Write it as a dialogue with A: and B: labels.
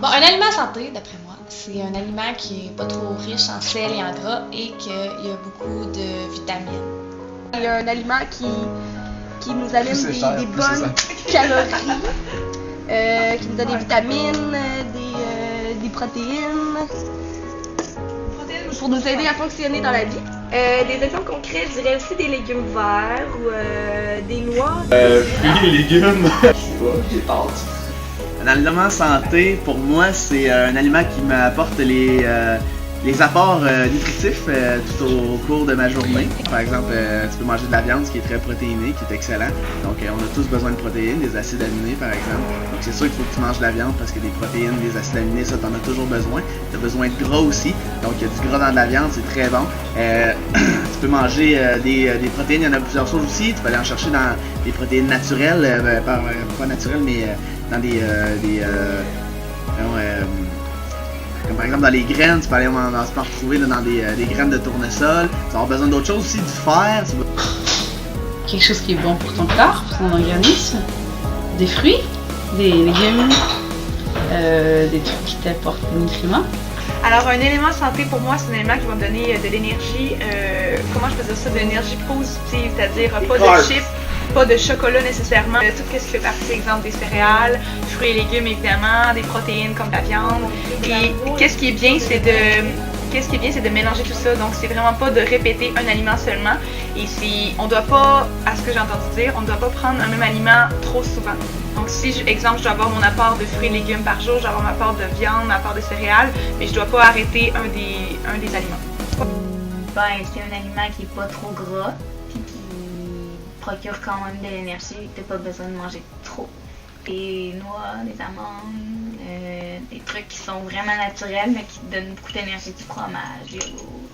A: Bon, un aliment santé, d'après moi, c'est un aliment qui est pas trop riche en sel et en gras et qu'il y a beaucoup de vitamines.
B: Il y a un aliment qui nous amène des bonnes calories, qui nous donne des vitamines, des protéines, pour nous aider à fonctionner dans la vie. Des exemples concrets, je dirais aussi des légumes verts ou des noix.
C: Fruits et légumes.
D: Je sais pas, des pâtes. Un aliment santé, pour moi, c'est un aliment qui m'apporte les apports nutritifs tout au cours de ma journée. Par exemple, tu peux manger de la viande, ce qui est très protéiné, qui est excellent. Donc, on a tous besoin de protéines, des acides aminés, par exemple. Donc, c'est sûr qu'il faut que tu manges de la viande parce que des protéines, des acides aminés, ça, t'en as toujours besoin. Tu as besoin de gras aussi. Donc, il y a du gras dans de la viande, c'est très bon. Tu peux manger des protéines, il y en a plusieurs choses aussi. Tu peux aller en chercher dans des protéines naturelles, pas naturelles, mais dans comme par exemple dans les graines, tu peux aller se retrouver là, dans des graines de tournesol. Tu vas avoir besoin d'autres choses aussi, du fer.
E: Quelque chose qui est bon pour ton corps, pour ton organisme. Des fruits, des légumes, des trucs qui t'apportent des nutriments.
B: Alors, un élément santé pour moi, c'est un élément qui va me donner de l'énergie, comment je peux dire ça, de l'énergie positive, c'est-à-dire pas de chips, pas de chocolat nécessairement, tout ce qui fait partie, exemple des céréales, fruits et légumes évidemment, des protéines comme la viande. Et qu'est-ce qui est bien, c'est de mélanger tout ça. Donc c'est vraiment pas de répéter un aliment seulement. Et on doit pas, à ce que j'ai entendu dire, on ne doit pas prendre un même aliment trop souvent. Donc si, exemple, je dois avoir mon apport de fruits et légumes par jour, je dois avoir ma part de viande, ma part de céréales, mais je dois pas arrêter un des aliments.
F: C'est un aliment qui est pas trop gras, puis qui procure quand même de l'énergie, et que t'as pas besoin de manger trop. Des noix, des amandes, des trucs qui sont vraiment naturels mais qui te donnent beaucoup d'énergie, du fromage, du yogourt.